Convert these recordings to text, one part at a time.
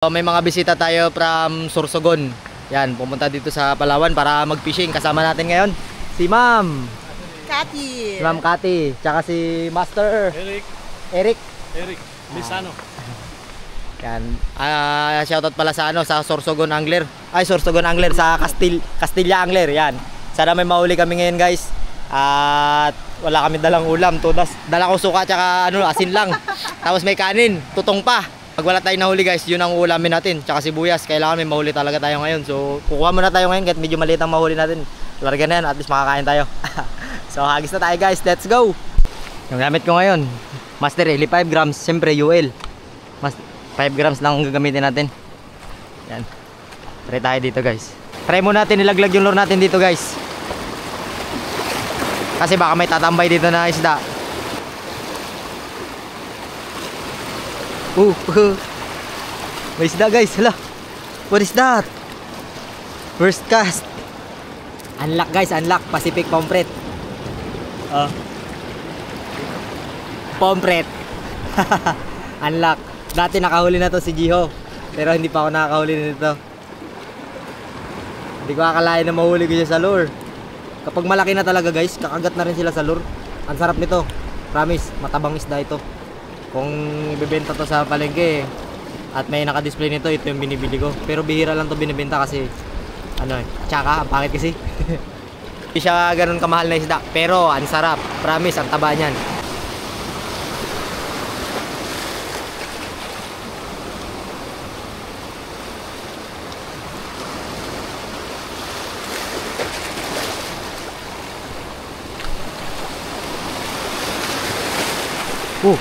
So, may mga bisita tayo from Sorsogon. Yan, pumunta dito sa Palawan para mag-fishing. Kasama natin ngayon si Ma'am Cathy. Si Ma'am Cathy, tsaka si Master Eric Lisano. Yan. Shoutout pala sa sa Sorsogon Angler. Ay, Sorsogon Angler sa Castilla Angler. Yan. Sana may mahuli kami ngayon, guys. At wala kami dalang ulam, tudas. Dala ko suka tsaka asin lang. Tapos may kanin, tutong pa. Pag wala tayong nahuli, guys, yun ang ulamin natin. Tsaka sibuyas, kailangan may mahuli talaga tayo ngayon. So, kukuha muna tayo ngayon kahit medyo maliit ang mahuli natin. Larga na yan, at least makakain tayo. So, hagis na tayo, guys. Let's go! Yung gamit ko ngayon, Master Eli, 5 grams. Siyempre, UL. 5 grams lang ang gagamitin natin. Yan. Try tayo dito, guys. Try muna natin ilaglag yung lure natin dito, guys. Kasi baka may tatambay dito na isda. May isda, guys. Hala. What is that? First cast. Unlock, guys. Unlock. Pacific Pomfret. Pomfret. Unlock. Dati nakahuli na to si Jiho. Pero hindi pa ako nakakahuli nito. Hindi ko akalain na mahuli ko siya sa lure. Kapag malaki na talaga, guys, kakagat na rin sila sa lure. Ang sarap nito. Promise, matabang isda ito. Kung ibebenta to sa palengke at may naka-display nito, ito yung binibili ko. Pero bihira lang to binibenta kasi tsaka, ang pangit kasi. Hindi siya ganun kamahal na isda. Pero ang sarap. Promise, ang taba niyan.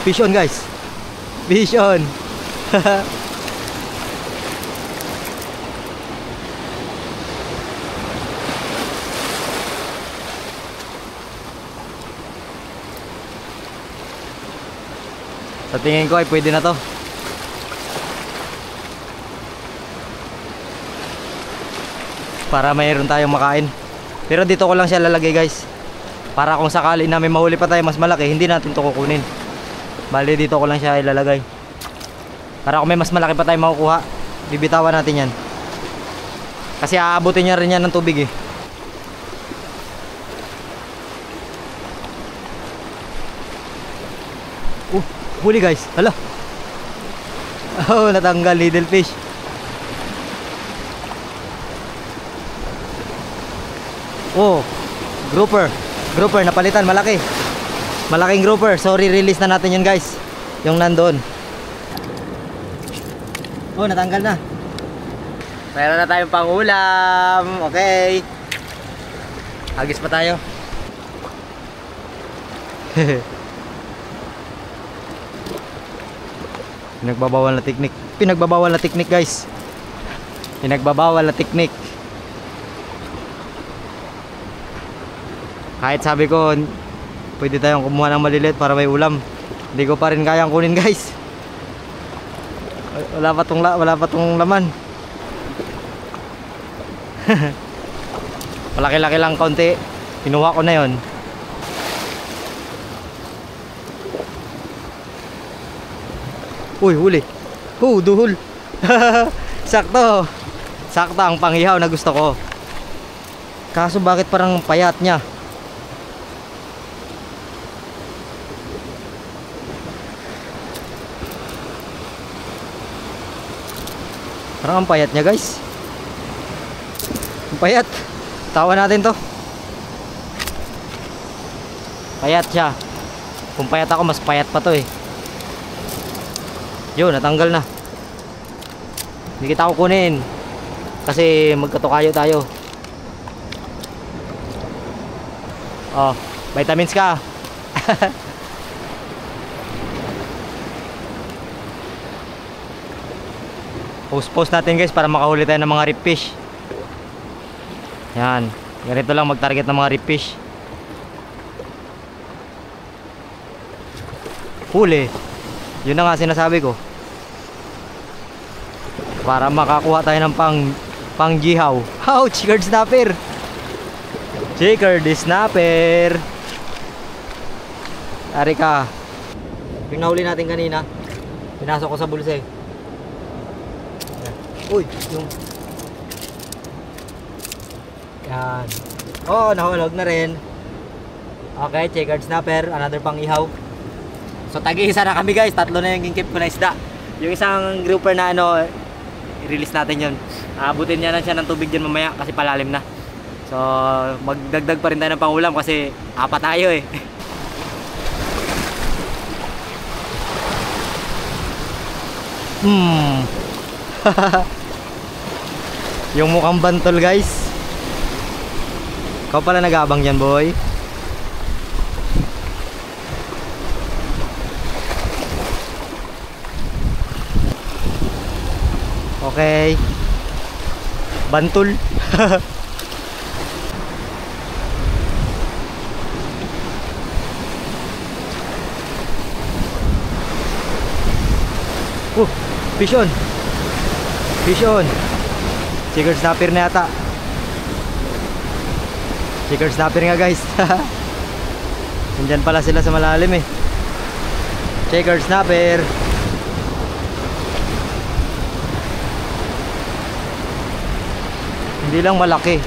Fish on, guys. Fish on. Sa tingin ko ay pwede na to. Para mayroon tayong makain. Pero dito ko lang siya lalagay, guys. Para kung sakali na may mahuli pa tayo mas malaki, hindi natin to kukunin. Bali, dito ko lang siya ilalagay. Para kung may mas malaki pa tayo makukuha, bibitawan natin yan. Kasi aabutin niya rin yan ng tubig eh. Huli, guys. Hala. Natanggal, little fish. Grouper. Grouper, napalitan, malaki. Malaking grouper. So, re-release na natin yun, guys. Yung nandoon. Natanggal na. Mayroon na tayong pangulam. Okay. Hagis pa tayo. Pinagbabawal na teknik. Pinagbabawal na teknik, guys. Pinagbabawal na teknik. Kahit sabi ko pwede tayong kumuha ng maliliit para may ulam, hindi ko pa rin kayang kunin, guys. Wala pa tong laman. Malaki-laki lang konti. Kinuha ko na yon. Huli. Duhul. Sakto. Sakto ang panghihaw na gusto ko. Kaso bakit parang payat niya? Parang ang payat niya, guys. Ang payat. Tawa natin to. Payat siya. Kung payat ako, mas payat pa to eh. Yun, natanggal na. Hindi kita kukunin kasi magkatukayo tayo. Vitamins ka. Post natin, guys, para makahuli tayo ng mga rip fish. Yan. Ganito lang mag-target ng mga rip fish. Huli. Yun na nga sinasabi ko. Para makakuha tayo ng pang jihaw. Chickered snapper. Chickered snapper. Ari ka. Yung nahuli natin kanina, pinasok ko sa bulsa eh. Uy, yung... Yan. Oh, nahulog na rin. Okay, checkered snapper. Another pang ihaw. So, tag-iisa na kami guys. Tatlo na yung gingkip ko na isda. Yung isang grouper na ano, i-release natin yun. Abutin niya lang siya ng tubig dyan mamaya kasi palalim na. So, magdagdag pa rin tayo ng pangulam kasi apat tayo eh. Yung mukhang bantol guys. Ikaw pala nag-aabang dyan boy. Okay. Bantul. Fish on. Fish on. Checkered snapper na yata. Checkered snapper nga guys. Nandyan pala sila sa malalim eh. Checkered snapper. Hindi lang malaki.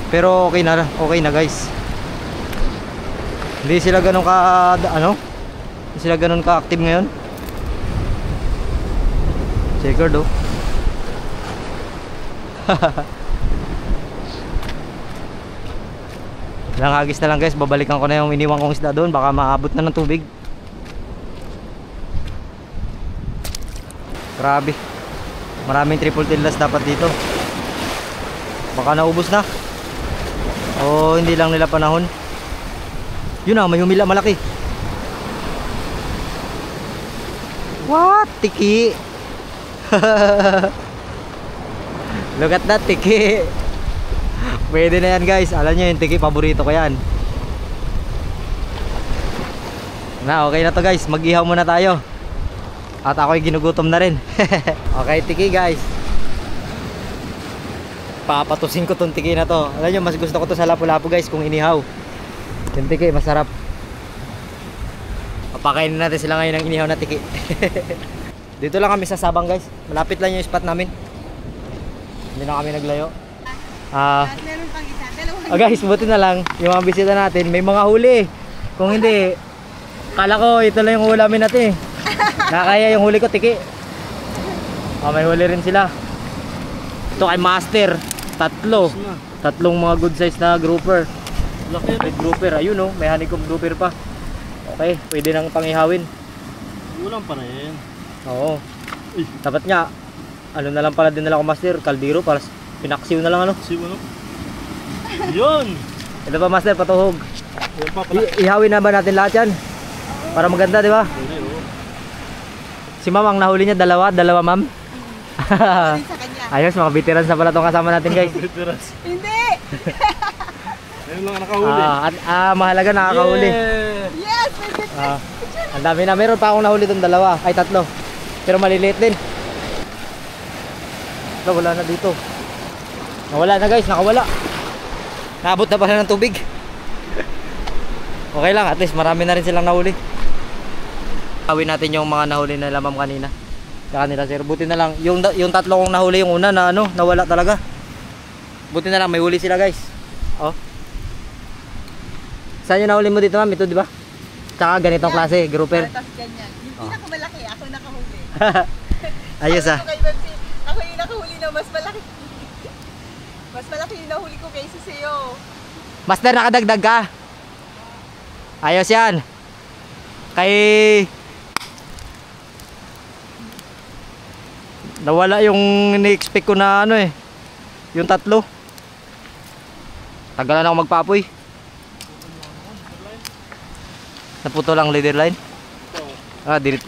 Pero okay na guys. Hindi sila ganun ka hindi sila ganun ka-active ngayon. Checkered oh. Lang hagis na lang guys, babalikan ko na yung iniwan kong isda doon, baka maabot na ng tubig. Grabe. Maraming triple tillas dapat dito. Baka naubos na. O hindi lang nila panahon. Yun na, may humila malaki. What? Tiki. Look at that tiki. Pwede na yan guys. Alam nyo yung tiki, paborito ko yan. Na, okay na to guys. Mag-ihaw muna tayo. At ako'y ginugutom na rin. Okay, tiki guys. Papatusin ko tong tiki na to. Alam nyo, mas gusto ko to sa lapu-lapu guys kung inihaw. Yung tiki, masarap. Papakainin natin sila ngayon ng inihaw na tiki. Dito lang kami sa Sabang guys. Malapit lang yung spot namin. Hindi na kami naglayo. Meron pang isa. Dalawang Guys, buti na lang yung mga bisita natin may mga huli. Kung hindi, kala ko ito lang yung ulamin natin eh. Nakakaya yung huli ko, tiki. May huli rin sila. Ito kay Master. Tatlong mga good size na grouper. Red grouper, ayun oh, may honeycomb grouper pa. Okay, pwede nang pangihawin. Ulam pa na yan. Oo. Dapat nga, ano na lang pala din nila ko Master, kaldero para pinaksiw na lang ano. Siw ano? Yun! Ito pa Master, patuhog. Yan pa pala. Ihawin na ba natin lahat yan? Para maganda, di ba? Si Ma'am ang nahuli niya, dalawa ma'am. sa kanya. Ayos, mga veterans na pala itong kasama natin guys. Veterans. Hindi! Ayun lang nakahuli. Mahalaga nakakahuli. Yes! Ang dami na, meron pa akong nahuli itong dalawa, ay tatlo. Pero maliliit din. Wala na dito. Nawala na guys, nakawala. Naabot na pala ng tubig. Okay lang, at least marami na rin silang nahuli. Gawin natin yung mga nahuli na lamam kanina. Sa kanila sir, buti na lang yung tatlo kong nahuli, yung una na nawala talaga. Buti na lang may huli sila guys. Oh. Saan yung nahuli mo dito ma'am? Ito di ba? Tsaka ganitong klase, grouper. Tapos ganyan. Yung pinakamalaki, ako nakahuli. Ayos ah. Ako yung nakahuli na mas malaki. Mas malaki yung nahuli ko kaysa sa'yo. Master, nakadagdag ka. Ayos yan. Kay nawala yung ini-expect ko na ano eh, yung tatlo. Tagal na ako magpapoy. Naputo lang leader line.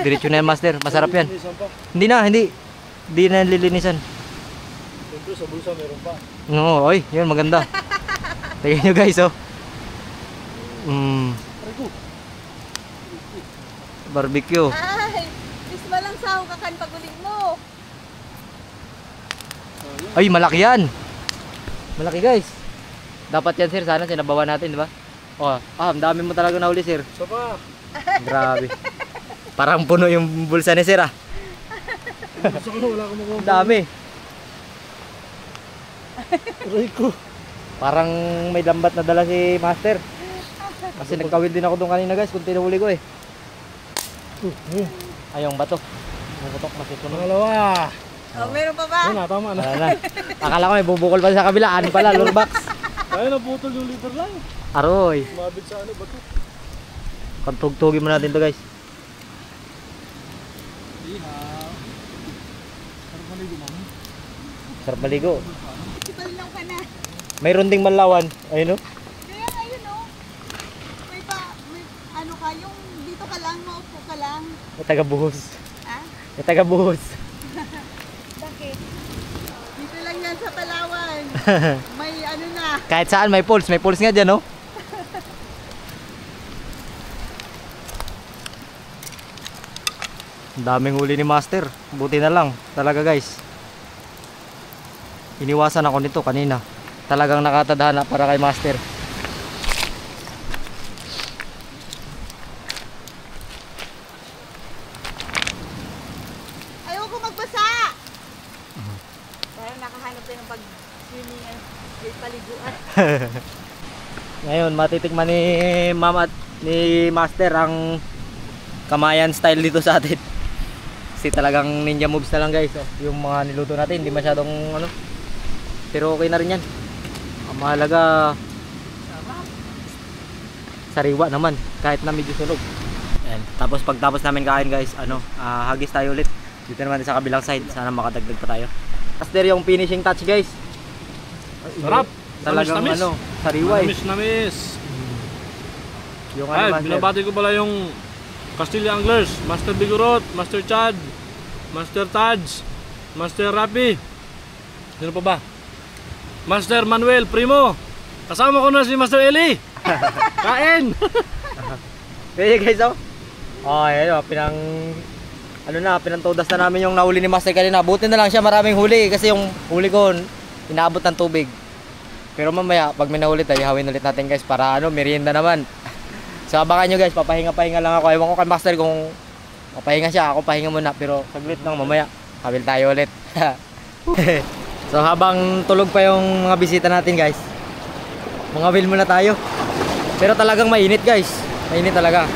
Diretso na yan Master, masarap yan. Hindi na lilinisan. Siyempre sa bulsa meron pa. No, oy, yun maganda. Tingnan nyo guys oh. Barbecue. Ay! Isma lang sa kakan paguling mo. Ay, malaki yan. Malaki guys. Dapat yan sir, sana sinabawan natin, di ba? Oh, ang dami mo talaga nahuli sir. So pa. Grabe. Parang puno yung bulsa ni sir ah. Gusto ko na wala akong makuha. Ang dami. Aray ko. Parang may lambat na dala si Master. Kasi nagkawil din ako doon kanina guys kung tinahuli ko eh. Ayong bato. Bubutok masusunod. Pangalawa. Oh, meron pa ba? Ayun na, tama na. Wala na. Akala ko may bubukol pa sa kabila. Ano pala, lurbox. Ayun, naputol yung leader lang. Aroy. Mabit sa ano, bato. Pagtugtugin mo natin to guys. Ihaw. Sarap maligo, mami. Sarap maligo. Sipalaw ka na. Mayroon ding manlawan. Ayun o. Kaya ngayon oh. May ano ka, yung dito ka lang, maupo ka lang. May taga-buhos. Ha? May taga-buhos. Bakit? Dito lang yan sa Palawan. May ano na. Kahit saan may pulse. May pulse nga dyan oh. Ang daming huli ni Master. Buti na lang. Talaga guys. Iniwasan ako nito kanina. Talagang nakatadhana para kay Master. Ayoko magbasa. Parang nakahanap tayo ng pag-swimming at paliguan. Ngayon matitikman ni Mama at ni Master ang kamayan style dito sa atin. Kasi talagang ninja moves na lang guys oh. Yung mga niluto natin hindi masyadong ano. Pero okay na rin yan. Ang mahalaga sariwa naman kahit na medyo sunog. Ayan. Tapos pagtapos namin kain guys, hagis tayo ulit. Dito naman sa kabilang side, sana makadagdag pa tayo. Master yung finishing touch guys. Sarap. Talagang Namis, namis. sariwa eh. Namis. Yung Ay, Master. binabati ko pala yung Castilla Anglers, Master Bigorot, Master Chad, Master Taj, Master Rapi. Sino pa ba? Master Manuel Primo. Kasama ko na si Master Eli. Kain. Hey guys oh. Oh, ayun oh, pinantodas na namin yung nahuli ni Master kanina. Buti na lang siya maraming huli kasi yung huli ko inaabot ng tubig. Pero mamaya pag may nahuli tayo, ihawin ulit natin guys para merienda naman. So abangan nyo guys, papahinga lang ako. Ewan ko kay Master kung papahinga siya, ako pahinga muna. Pero saglit lang mamaya, kabil tayo ulit. So habang tulog pa yung mga bisita natin guys, mga will muna tayo. Pero talagang mainit guys, mainit talaga.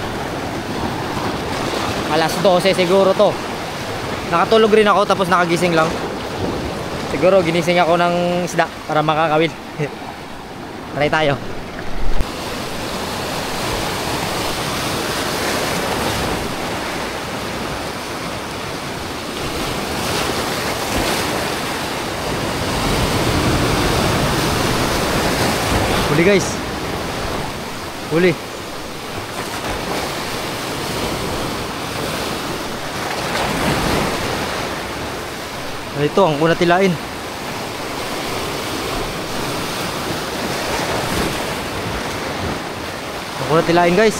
Alas 12 siguro to. Nakatulog rin ako tapos nakagising lang. Siguro ginising ako ng isda para makakawil. Try tayo. Huli guys. Huli. Ito ang kuna tilain. Ang kuna tilain guys.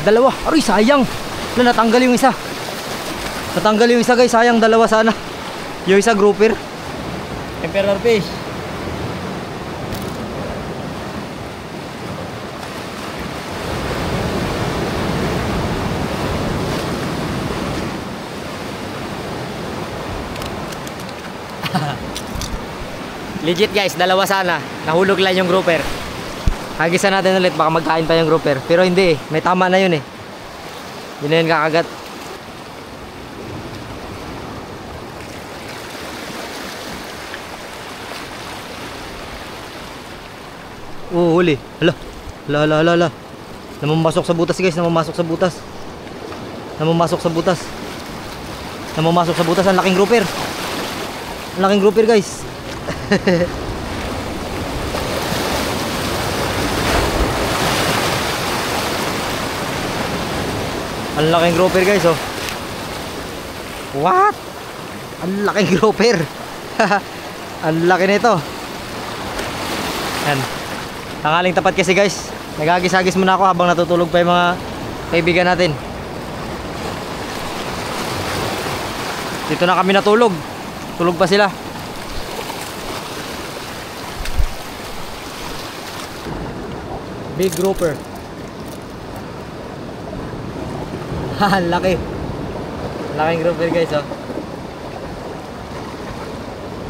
Dalawa. Aroy sayang. Natanggal yung isa. Natanggal yung isa guys. Sayang dalawa sana. Yung isa grouper. Emperor fish. Legit guys, dalawa sana. Nahulog lang yung grouper. Hagisan natin ulit, baka magkain pa yung grouper. Pero hindi eh, may tama na yun eh. Yun na yun kakagat. Huli. Hala. Namamasok sa butas guys, namamasok sa butas. Namamasok sa butas. Namamasok sa butas, ang laking grouper. Ang laking grouper guys. Ang laking grouper guys oh. What? Ang laking grouper. Ang laki nito. Yan. Tanghaling tapat kasi guys. Nagagis-agis muna ako habang natutulog pa yung mga kaibigan natin. Dito na kami natulog. Tulog pa sila. Big grouper. Laki. Laking grouper guys, oh.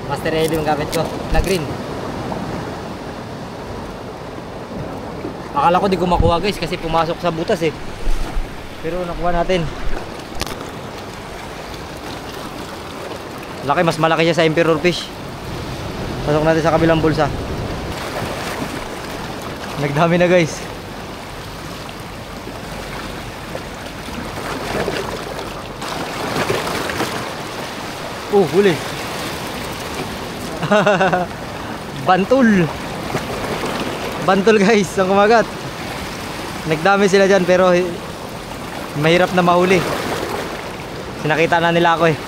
Master LED yung gamit ko, na green. Akala ko di ko makuha guys kasi pumasok sa butas eh. Pero nakuha natin. Laki, mas malaki siya sa Emperor Fish. Pasok natin sa kabilang bulsa. Nagdami na guys. Huli. Bantul. Bantul guys, ang kumagat. Nagdami sila dyan pero mahirap na mahuli. Sinakita na nila ako eh.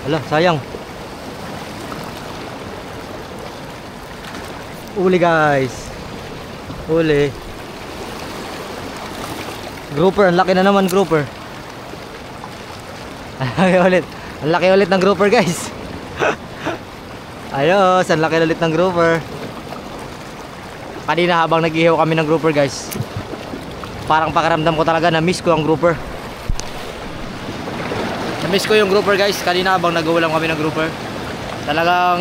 Ala, sayang. Uli guys. Uli. Grouper, ang laki na naman grouper. Ang laki ulit. Ang laki ulit ng grouper guys. Ayos, ang laki ulit ng grouper. Kanina habang nag-ihaw kami ng grouper guys, parang pakiramdam ko talaga na miss ko ang grouper. Na-miss ko yung grouper guys. Kanina habang nag-uulam kami ng grouper, talagang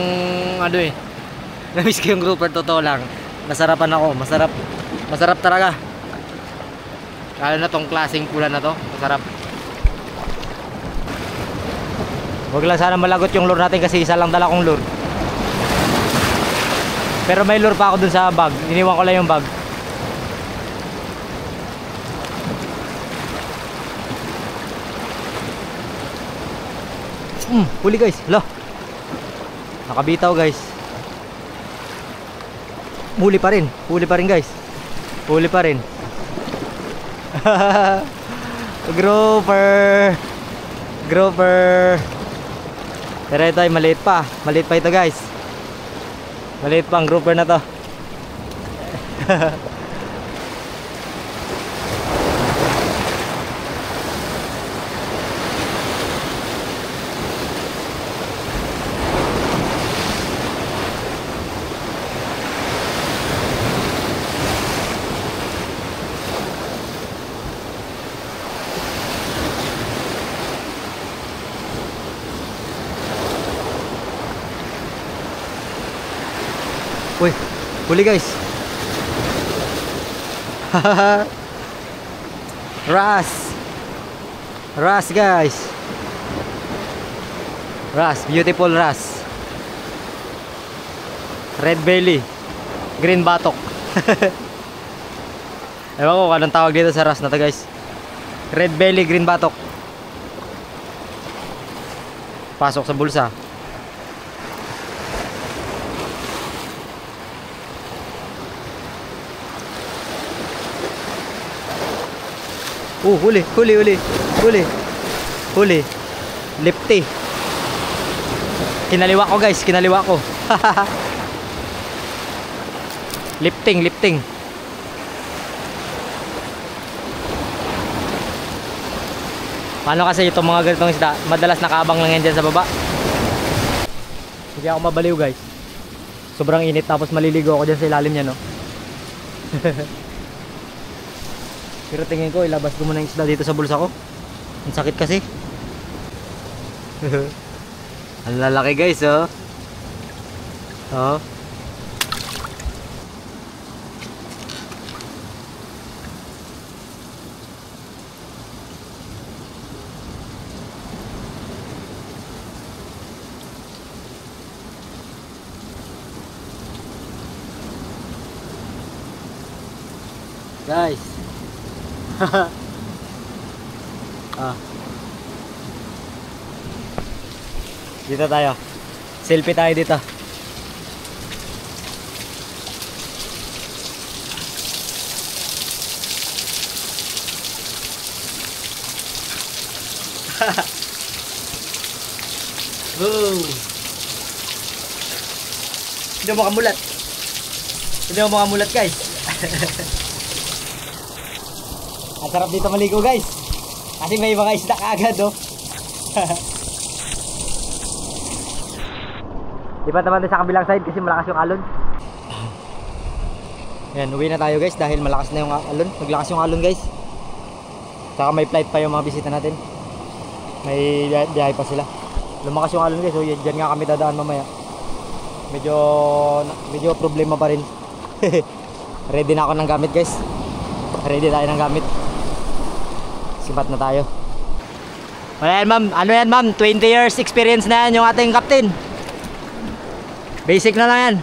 ano eh, na-miss ko yung grouper, totoo lang. Nasarapan ako, masarap talaga. Lalo na tong klaseng pula na to, masarap. Huwag lang sana malagot yung lure natin kasi isa lang dala kong lure. Pero may lure pa ako dun sa bag, iniwan ko lang yung bag. Huli guys, hala. Nakabitaw guys. Huli pa rin guys. Huli pa rin. Grouper. Pero ito ay maliit pa ito guys. Maliit pa ang grouper na to. Uy, huli guys. Ras guys. Ras, beautiful ras. Red belly, green batok. Ewan ko anong tawag dito sa ras na to guys. Red belly, green batok. Pasok sa bulsa. Huli. Lipty. Kinaliwa ko guys, Lifting. Paano kasi itong mga ganitong isda, madalas nakaabang lang yan dyan sa baba. Hindi ako mabaliw guys. Sobrang init tapos maliligo ako dyan sa ilalim niya, no. Pero tingin ko ilabas ko muna yung isda dito sa bulsa ko. Ang sakit kasi. Ang lalaki guys, oh. Oh. Guys. Dito tayo. Selfie tayo dito. Boom. Hindi mo makamulat guys. Ang sarap dito maligo guys. Kasi may mga isda kaagad, oh. Lipat naman tayo sa kabilang side kasi malakas yung alon. Yan, uwi na tayo guys dahil malakas na yung alon. Naglakas yung alon guys. Saka may flight pa yung mga bisita natin. May biyahe pa sila. Lumakas yung alon guys, so dyan nga kami dadaan mamaya. Medyo problema pa rin. Ready na ako ng gamit guys. Ready tayo ng gamit. Sipat na tayo. Wala yan ma'am, ano yan ma'am, 20 years experience na yan yung ating captain. Basic na lang yan.